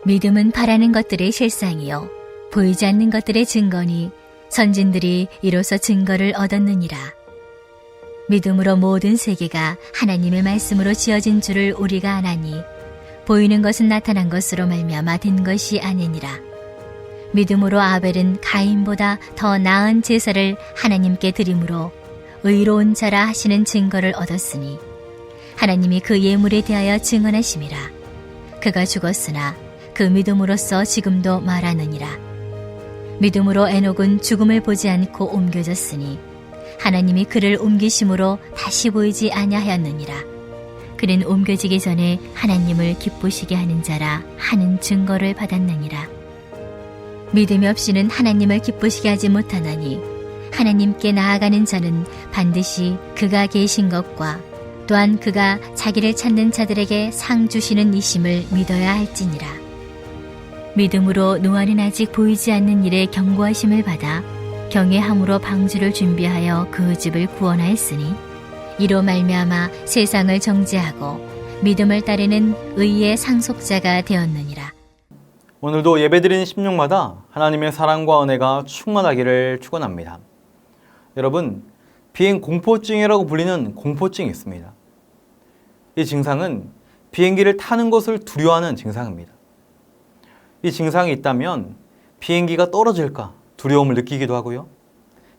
믿음은 바라는 것들의 실상이요 보이지 않는 것들의 증거니 선진들이 이로써 증거를 얻었느니라. 믿음으로 모든 세계가 하나님의 말씀으로 지어진 줄을 우리가 아나니 보이는 것은 나타난 것으로 말미암아 된 것이 아니니라. 믿음으로 아벨은 가인보다 더 나은 제사를 하나님께 드림으로 의로운 자라 하시는 증거를 얻었으니 하나님이 그 예물에 대하여 증언하심이라. 그가 죽었으나 그 믿음으로써 지금도 말하느니라. 믿음으로 에녹은 죽음을 보지 않고 옮겨졌으니 하나님이 그를 옮기심으로 다시 보이지 아니하였느니라. 그는 옮겨지기 전에 하나님을 기쁘시게 하는 자라 하는 증거를 받았느니라. 믿음이 없이는 하나님을 기쁘시게 하지 못하나니 하나님께 나아가는 자는 반드시 그가 계신 것과 또한 그가 자기를 찾는 자들에게 상 주시는 이심을 믿어야 할지니라. 믿음으로 노아는 아직 보이지 않는 일에 경고하심을 받아 경외함으로 방주를 준비하여 그 집을 구원하였으니 이로 말미암아 세상을 정죄하고 믿음을 따르는 의의 상속자가 되었느니라. 오늘도 예배드리는 심령마다 하나님의 사랑과 은혜가 충만하기를 축원합니다. 여러분, 비행공포증이라고 불리는 공포증이 있습니다. 이 증상은 비행기를 타는 것을 두려워하는 증상입니다. 이 증상이 있다면 비행기가 떨어질까 두려움을 느끼기도 하고요.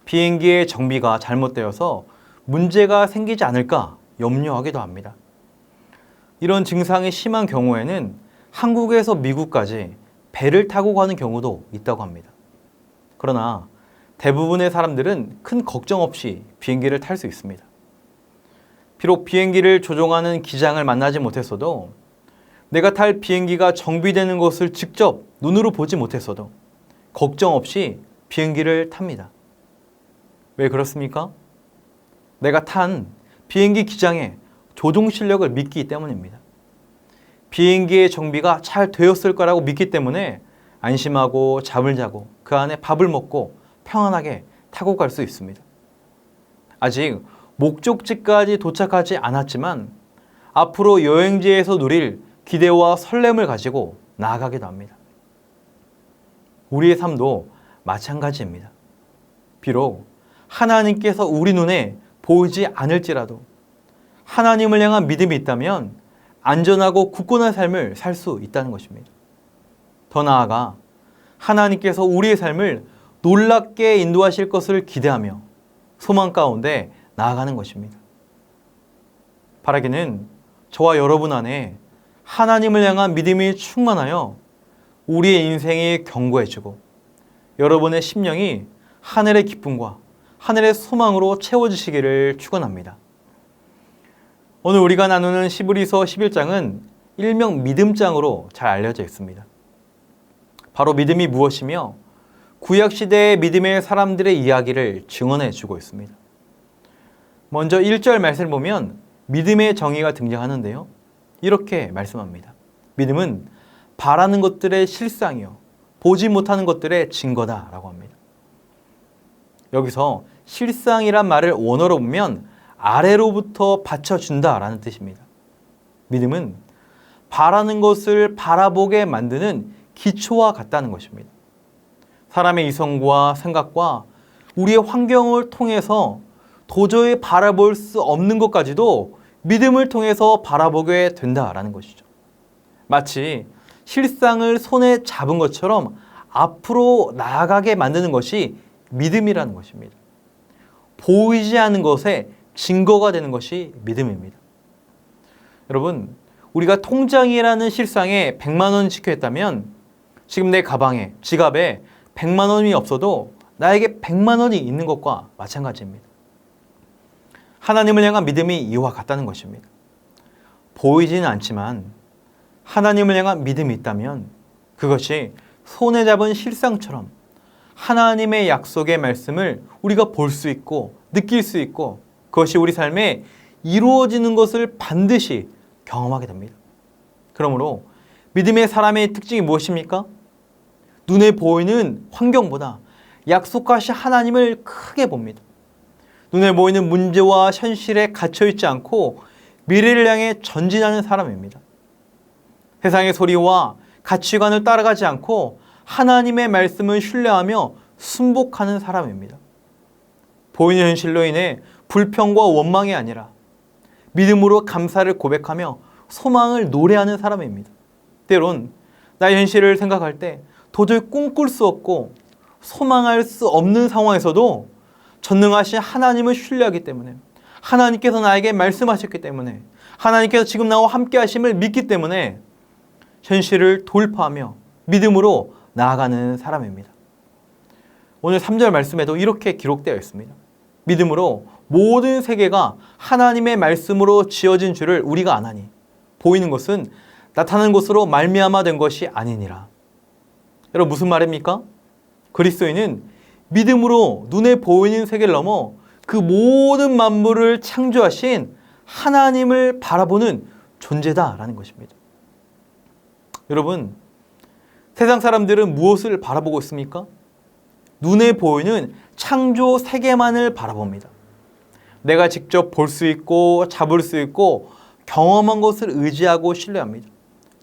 비행기의 정비가 잘못되어서 문제가 생기지 않을까 염려하기도 합니다. 이런 증상이 심한 경우에는 한국에서 미국까지 배를 타고 가는 경우도 있다고 합니다. 그러나 대부분의 사람들은 큰 걱정 없이 비행기를 탈 수 있습니다. 비록 비행기를 조종하는 기장을 만나지 못했어도 내가 탈 비행기가 정비되는 것을 직접 눈으로 보지 못했어도 걱정 없이 비행기를 탑니다. 왜 그렇습니까? 내가 탄 비행기 기장의 조종 실력을 믿기 때문입니다. 비행기의 정비가 잘 되었을 거라고 믿기 때문에 안심하고 잠을 자고 그 안에 밥을 먹고 평안하게 타고 갈 수 있습니다. 아직 목적지까지 도착하지 않았지만 앞으로 여행지에서 누릴 기대와 설렘을 가지고 나아가기도 합니다. 우리의 삶도 마찬가지입니다. 비록 하나님께서 우리 눈에 보이지 않을지라도 하나님을 향한 믿음이 있다면 안전하고 굳건한 삶을 살 수 있다는 것입니다. 더 나아가 하나님께서 우리의 삶을 놀랍게 인도하실 것을 기대하며 소망 가운데 나아가는 것입니다. 바라기는 저와 여러분 안에 하나님을 향한 믿음이 충만하여 우리의 인생이 견고해지고 여러분의 심령이 하늘의 기쁨과 하늘의 소망으로 채워지시기를 축원합니다. 오늘 우리가 나누는 히브리서 11장은 일명 믿음장으로 잘 알려져 있습니다. 바로 믿음이 무엇이며 구약시대의 믿음의 사람들의 이야기를 증언해 주고 있습니다. 먼저 1절 말씀을 보면 믿음의 정의가 등장하는데요. 이렇게 말씀합니다. 믿음은 바라는 것들의 실상이요 보지 못하는 것들의 증거다라고 합니다. 여기서 실상이란 말을 원어로 보면 아래로부터 받쳐준다라는 뜻입니다. 믿음은 바라는 것을 바라보게 만드는 기초와 같다는 것입니다. 사람의 이성과 생각과 우리의 환경을 통해서 도저히 바라볼 수 없는 것까지도 믿음을 통해서 바라보게 된다라는 것이죠. 마치 실상을 손에 잡은 것처럼 앞으로 나아가게 만드는 것이 믿음이라는 것입니다. 보이지 않는 것에 증거가 되는 것이 믿음입니다. 여러분, 우리가 통장이라는 실상에 100만 원이 찍혀있다면 지금 내 가방에, 지갑에 100만 원이 없어도 나에게 100만 원이 있는 것과 마찬가지입니다. 하나님을 향한 믿음이 이와 같다는 것입니다. 보이지는 않지만 하나님을 향한 믿음이 있다면 그것이 손에 잡은 실상처럼 하나님의 약속의 말씀을 우리가 볼 수 있고 느낄 수 있고 그것이 우리 삶에 이루어지는 것을 반드시 경험하게 됩니다. 그러므로 믿음의 사람의 특징이 무엇입니까? 눈에 보이는 환경보다 약속하신 하나님을 크게 봅니다. 눈에 보이는 문제와 현실에 갇혀있지 않고 미래를 향해 전진하는 사람입니다. 세상의 소리와 가치관을 따라가지 않고 하나님의 말씀을 신뢰하며 순복하는 사람입니다. 보이는 현실로 인해 불평과 원망이 아니라 믿음으로 감사를 고백하며 소망을 노래하는 사람입니다. 때론 나의 현실을 생각할 때 도저히 꿈꿀 수 없고 소망할 수 없는 상황에서도 전능하신 하나님을 신뢰하기 때문에, 하나님께서 나에게 말씀하셨기 때문에, 하나님께서 지금 나와 함께 하심을 믿기 때문에 현실을 돌파하며 믿음으로 나아가는 사람입니다. 오늘 3절 말씀에도 이렇게 기록되어 있습니다. 믿음으로 모든 세계가 하나님의 말씀으로 지어진 줄을 우리가 아나니 보이는 것은 나타나는 것으로 말미암아 된 것이 아니니라. 여러분, 무슨 말입니까? 그리스도인은 믿음으로 눈에 보이는 세계를 넘어 그 모든 만물을 창조하신 하나님을 바라보는 존재다라는 것입니다. 여러분, 세상 사람들은 무엇을 바라보고 있습니까? 눈에 보이는 창조 세계만을 바라봅니다. 내가 직접 볼 수 있고 잡을 수 있고 경험한 것을 의지하고 신뢰합니다.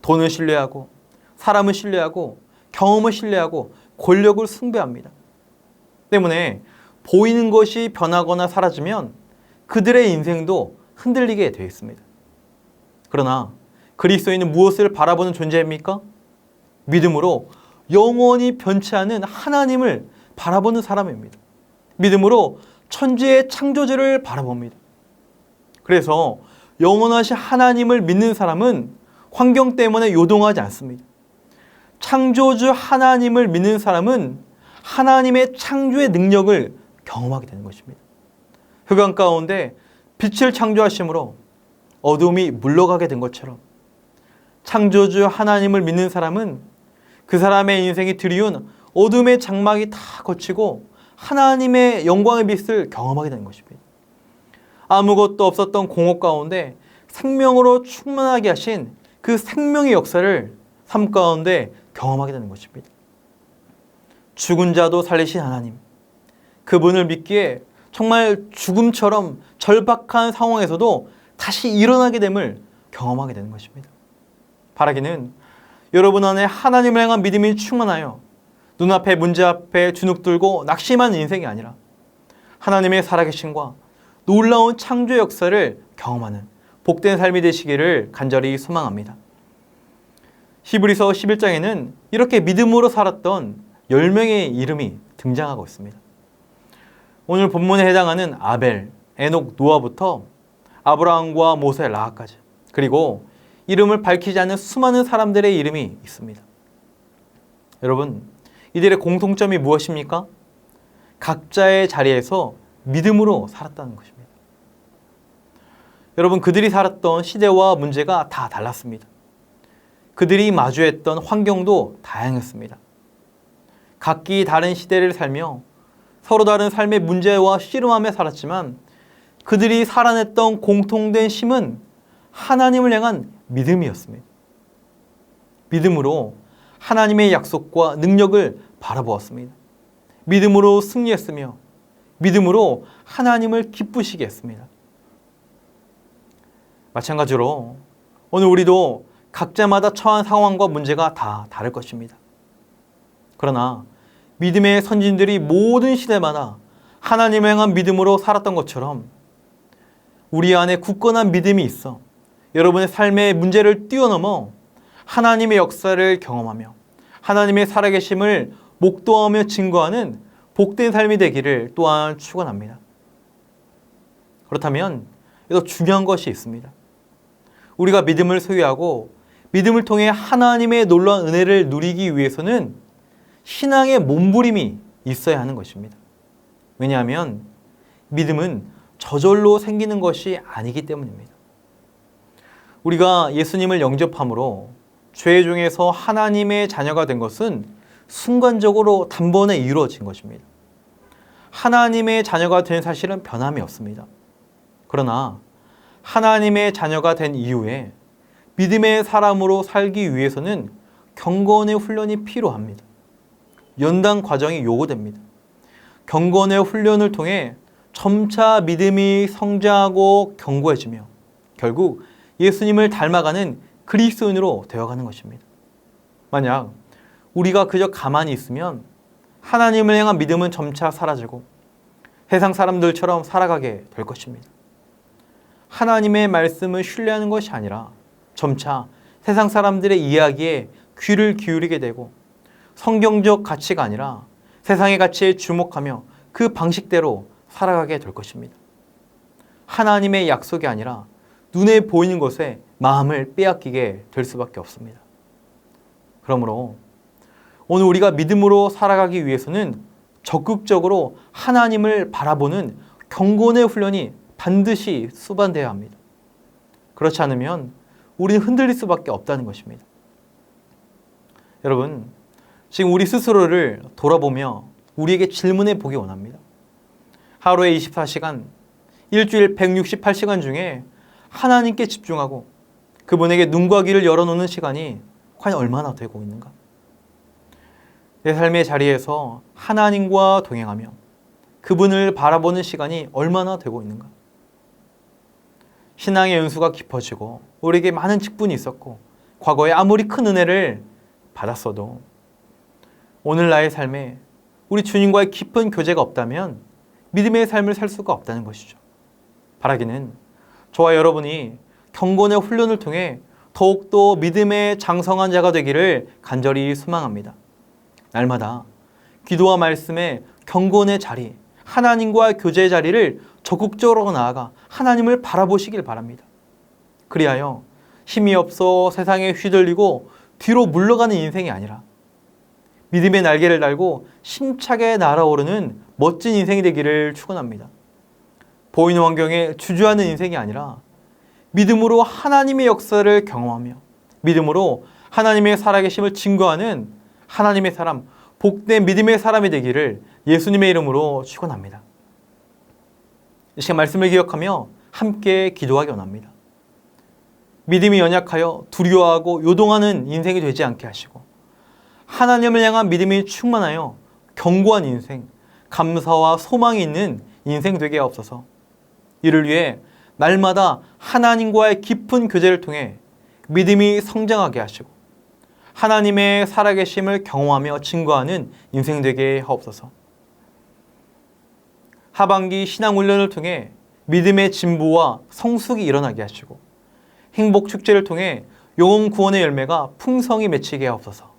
돈을 신뢰하고 사람을 신뢰하고 경험을 신뢰하고 권력을 숭배합니다. 때문에 보이는 것이 변하거나 사라지면 그들의 인생도 흔들리게 되어 있습니다. 그러나 그리스도인은 무엇을 바라보는 존재입니까? 믿음으로 영원히 변치 않은 하나님을 바라보는 사람입니다. 믿음으로 천지의 창조주를 바라봅니다. 그래서 영원하신 하나님을 믿는 사람은 환경 때문에 요동하지 않습니다. 창조주 하나님을 믿는 사람은 하나님의 창조의 능력을 경험하게 되는 것입니다. 흑암 가운데 빛을 창조하심으로 어둠이 물러가게 된 것처럼 창조주 하나님을 믿는 사람은 그 사람의 인생이 드리운 어둠의 장막이 다 거치고 하나님의 영광의 빛을 경험하게 되는 것입니다. 아무것도 없었던 공허 가운데 생명으로 충만하게 하신 그 생명의 역사를 삶 가운데 경험하게 되는 것입니다. 죽은 자도 살리신 하나님, 그분을 믿기에 정말 죽음처럼 절박한 상황에서도 다시 일어나게 됨을 경험하게 되는 것입니다. 바라기는 여러분 안에 하나님을 향한 믿음이 충만하여 눈앞의 문제 앞에 주눅들고 낙심하는 인생이 아니라 하나님의 살아계심과 놀라운 창조 역사를 경험하는 복된 삶이 되시기를 간절히 소망합니다. 히브리서 11장에는 이렇게 믿음으로 살았던 10명의 이름이 등장하고 있습니다. 오늘 본문에 해당하는 아벨, 에녹, 노아부터 아브라함과 모세, 라합까지, 그리고 이름을 밝히지 않는 수많은 사람들의 이름이 있습니다. 여러분, 이들의 공통점이 무엇입니까? 각자의 자리에서 믿음으로 살았다는 것입니다. 여러분, 그들이 살았던 시대와 문제가 다 달랐습니다. 그들이 마주했던 환경도 다양했습니다. 각기 다른 시대를 살며 서로 다른 삶의 문제와 씨름하며 살았지만 그들이 살아냈던 공통된 힘은 하나님을 향한 믿음이었습니다. 믿음으로 하나님의 약속과 능력을 바라보았습니다. 믿음으로 승리했으며 믿음으로 하나님을 기쁘시게 했습니다. 마찬가지로 오늘 우리도 각자마다 처한 상황과 문제가 다 다를 것입니다. 그러나 믿음의 선진들이 모든 시대마다 하나님을 향한 믿음으로 살았던 것처럼 우리 안에 굳건한 믿음이 있어 여러분의 삶의 문제를 뛰어넘어 하나님의 역사를 경험하며 하나님의 살아계심을 목도하며 증거하는 복된 삶이 되기를 또한 축원합니다. 그렇다면 더 중요한 것이 있습니다. 우리가 믿음을 소유하고 믿음을 통해 하나님의 놀라운 은혜를 누리기 위해서는 신앙의 몸부림이 있어야 하는 것입니다. 왜냐하면 믿음은 저절로 생기는 것이 아니기 때문입니다. 우리가 예수님을 영접함으로 죄 중에서 하나님의 자녀가 된 것은 순간적으로 단번에 이루어진 것입니다. 하나님의 자녀가 된 사실은 변함이 없습니다. 그러나 하나님의 자녀가 된 이후에 믿음의 사람으로 살기 위해서는 경건의 훈련이 필요합니다. 연단 과정이 요구됩니다. 경건의 훈련을 통해 점차 믿음이 성장하고 견고해지며 결국 예수님을 닮아가는 그리스도인으로 되어가는 것입니다. 만약 우리가 그저 가만히 있으면 하나님을 향한 믿음은 점차 사라지고 세상 사람들처럼 살아가게 될 것입니다. 하나님의 말씀을 신뢰하는 것이 아니라 점차 세상 사람들의 이야기에 귀를 기울이게 되고 성경적 가치가 아니라 세상의 가치에 주목하며 그 방식대로 살아가게 될 것입니다. 하나님의 약속이 아니라 눈에 보이는 것에 마음을 빼앗기게 될 수밖에 없습니다. 그러므로 오늘 우리가 믿음으로 살아가기 위해서는 적극적으로 하나님을 바라보는 경건의 훈련이 반드시 수반되어야 합니다. 그렇지 않으면 우리는 흔들릴 수밖에 없다는 것입니다. 여러분, 지금 우리 스스로를 돌아보며 우리에게 질문해 보기 원합니다. 하루에 24시간, 일주일 168시간 중에 하나님께 집중하고 그분에게 눈과 귀를 열어놓는 시간이 과연 얼마나 되고 있는가? 내 삶의 자리에서 하나님과 동행하며 그분을 바라보는 시간이 얼마나 되고 있는가? 신앙의 연수가 깊어지고 우리에게 많은 직분이 있었고 과거에 아무리 큰 은혜를 받았어도 오늘 나의 삶에 우리 주님과의 깊은 교제가 없다면 믿음의 삶을 살 수가 없다는 것이죠. 바라기는 저와 여러분이 경건의 훈련을 통해 더욱더 믿음의 장성한 자가 되기를 간절히 소망합니다. 날마다 기도와 말씀의 경건의 자리, 하나님과 교제의 자리를 적극적으로 나아가 하나님을 바라보시길 바랍니다. 그리하여 힘이 없어 세상에 휘둘리고 뒤로 물러가는 인생이 아니라 믿음의 날개를 달고 힘차게 날아오르는 멋진 인생이 되기를 축원합니다. 보이는 환경에 주저하는 인생이 아니라 믿음으로 하나님의 역사를 경험하며 믿음으로 하나님의 살아계심을 증거하는 하나님의 사람, 복된 믿음의 사람이 되기를 예수님의 이름으로 축원합니다. 이 시간 말씀을 기억하며 함께 기도하기 원합니다. 믿음이 연약하여 두려워하고 요동하는 인생이 되지 않게 하시고 하나님을 향한 믿음이 충만하여 견고한 인생, 감사와 소망이 있는 인생 되게 하옵소서. 이를 위해 날마다 하나님과의 깊은 교제를 통해 믿음이 성장하게 하시고 하나님의 살아계심을 경험하며 증거하는 인생 되게 하옵소서. 하반기 신앙훈련을 통해 믿음의 진보와 성숙이 일어나게 하시고 행복 축제를 통해 영혼 구원의 열매가 풍성히 맺히게 하옵소서.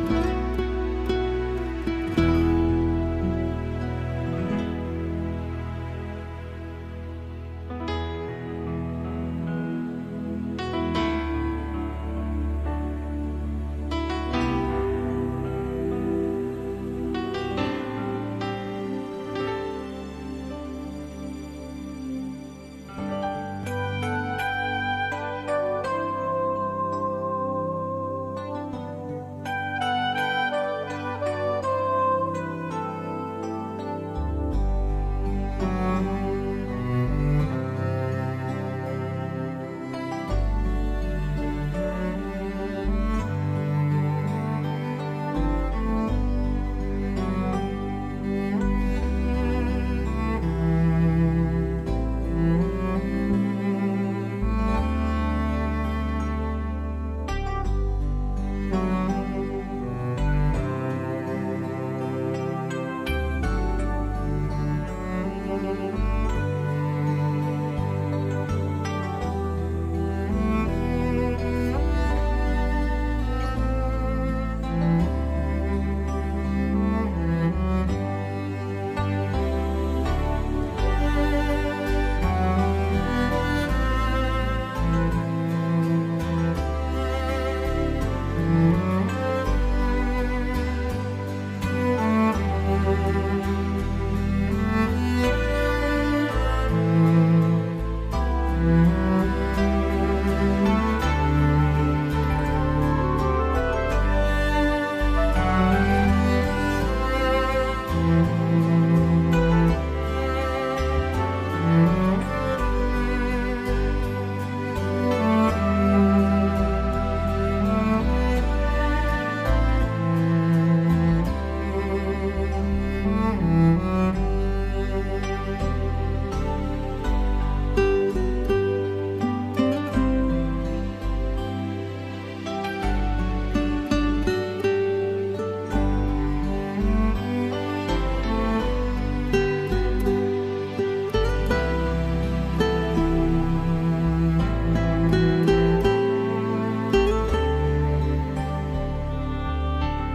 있습니다.